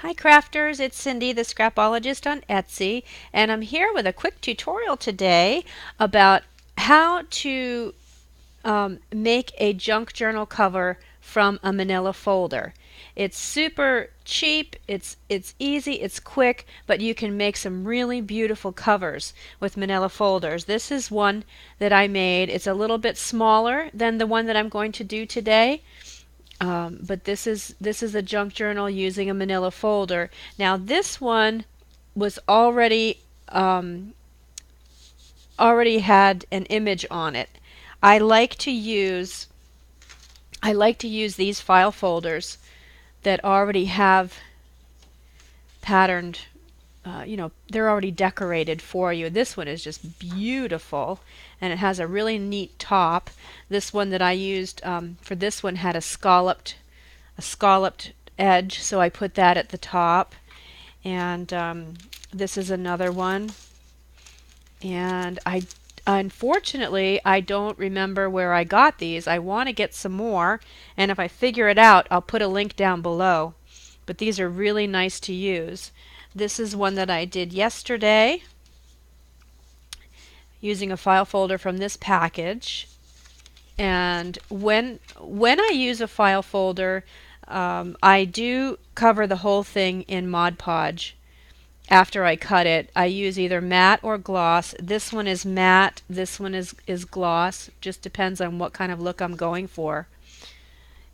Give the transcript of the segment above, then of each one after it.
Hi crafters, it's Cindy the Scrapologist on Etsy, and I'm here with a quick tutorial today about how to make a junk journal cover from a manila folder. It's super cheap, it's easy, it's quick, but you can make some really beautiful covers with manila folders. This is one that I made. It's a little bit smaller than the one that I'm going to do today. But this is a junk journal using a manila folder. Now this one was already had an image on it. I like to use these file folders that already have patterned, they're already decorated for you. This one is just beautiful, and it has a really neat top. This one that I used for this one had a scalloped edge, so I put that at the top. And this is another one. And unfortunately, I don't remember where I got these. I want to get some more, and if I figure it out, I'll put a link down below. But these are really nice to use. This is one that I did yesterday using a file folder from this package. And when I use a file folder, I do cover the whole thing in Mod Podge. After I cut it, I use either matte or gloss. This one is matte, this one is gloss. Just depends on what kind of look I'm going for.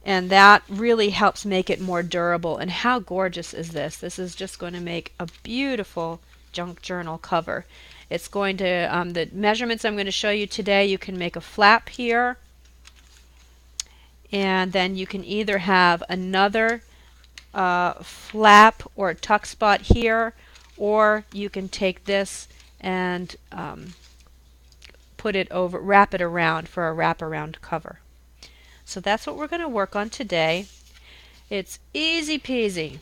And that really helps make it more durable. And how gorgeous is this? This is just going to make a beautiful junk journal cover. It's going to, the measurements I'm going to show you today, you can make a flap here. And then you can either have another flap or tuck spot here, or you can take this and put it over, wrap it around for a wraparound cover. So that's what we're going to work on today. It's easy peasy,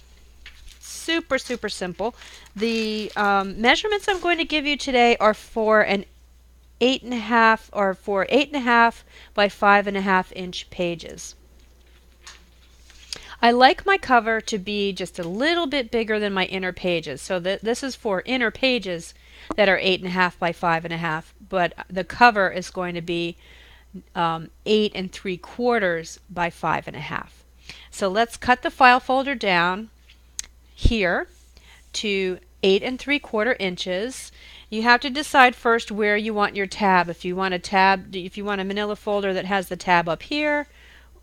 super simple. The measurements I'm going to give you today are for an 8.5 or for 8.5 by 5.5 inch pages. I like my cover to be just a little bit bigger than my inner pages. So this is for inner pages that are 8.5 by 5.5, but the cover is going to be 8 3/4 by 5.5. So let's cut the file folder down here to 8 3/4 inches. You have to decide first where you want your tab. If you want a manila folder that has the tab up here,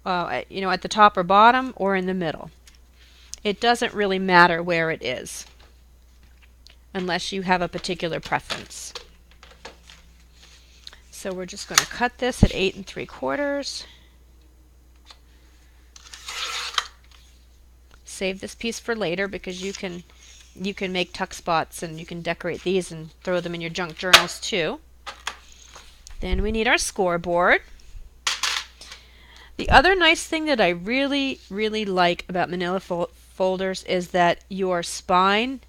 at the top or bottom, or in the middle. It doesn't really matter where it is, unless you have a particular preference. So we're just going to cut this at 8 3/4. Save this piece for later because you can make tuck spots and you can decorate these and throw them in your junk journals too. Then we need our scoreboard. The other nice thing that I really like about manila folders is that your spine,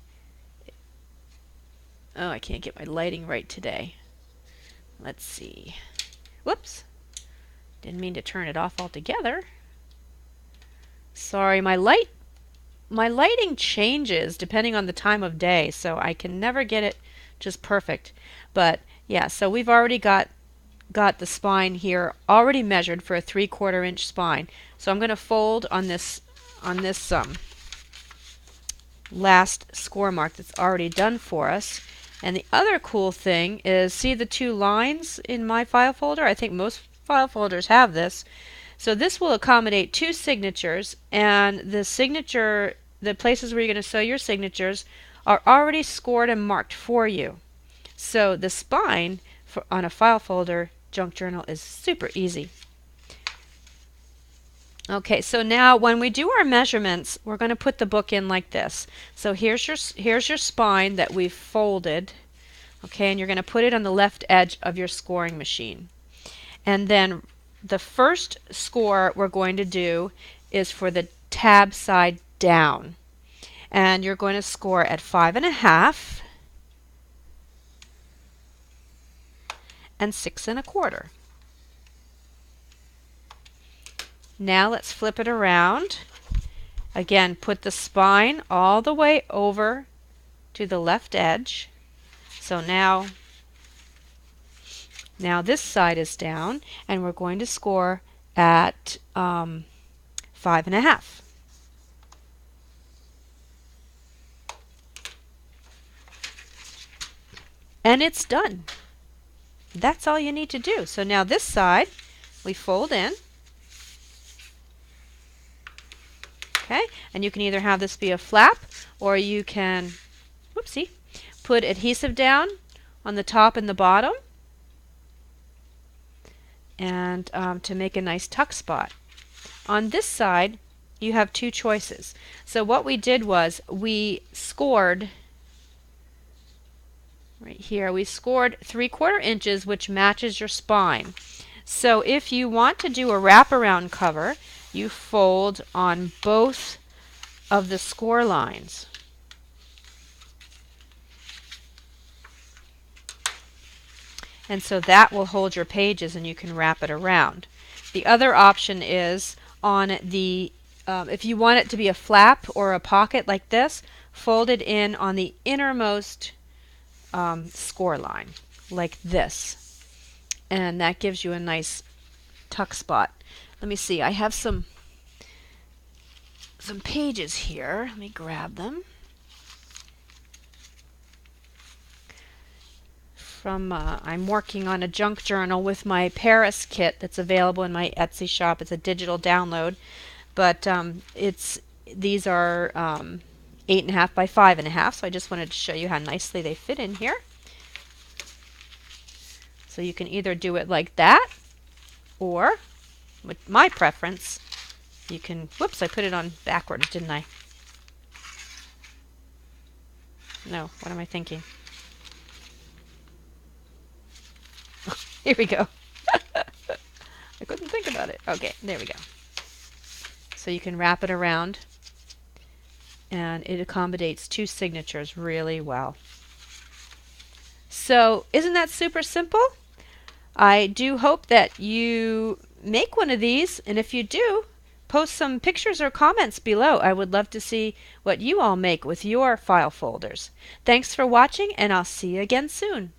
oh, I can't get my lighting right today. Let's see. Whoops. Didn't mean to turn it off altogether. Sorry, my lighting changes depending on the time of day, so I can never get it just perfect. But yeah, so we've already got the spine here already measured for a 3/4 inch spine. So I'm going to fold on this last score mark that's already done for us. And the other cool thing is, see the two lines in my file folder? I think most file folders have this. So this will accommodate two signatures, and the places where you're going to sew your signatures are already scored and marked for you. So the spine on a file folder junk journal is super easy. Okay, so now when we do our measurements, we're going to put the book in like this. So here's your spine that we've folded. Okay, and you're going to put it on the left edge of your scoring machine. And then the first score we're going to do is for the tab side down. And you're going to score at 5.5 and 6 1/4. Now let's flip it around Again, put the spine all the way over to the left edge. So now this side is down, and we're going to score at 5.5. And it's done. That's all you need to do. So now this side, we fold in. Okay, and you can either have this be a flap, or you can, whoopsie, put adhesive down on the top and the bottom, and to make a nice tuck spot. On this side, you have two choices. So what we did was we scored right here. We scored 3/4 inches, which matches your spine. So if you want to do a wraparound cover, you fold on both of the score lines. And so that will hold your pages, and you can wrap it around. The other option is on the, if you want it to be a flap or a pocket like this, fold it in on the innermost score line, like this. And that gives you a nice tuck spot. Let me see, I have some pages here. Let me grab them. I'm working on a junk journal with my Paris kit that's available in my Etsy shop. It's a digital download, but these are 8.5 by 5.5. So I just wanted to show you how nicely they fit in here. So you can either do it like that, or with my preference, you can. Whoops! I put it on backwards, didn't I? No. What am I thinking? Here we go. I couldn't think about it. Okay, there we go. So you can wrap it around, and it accommodates two signatures really well. So isn't that super simple? I do hope that you make one of these, and if you do, post some pictures or comments below. I would love to see what you all make with your file folders. Thanks for watching, and I'll see you again soon.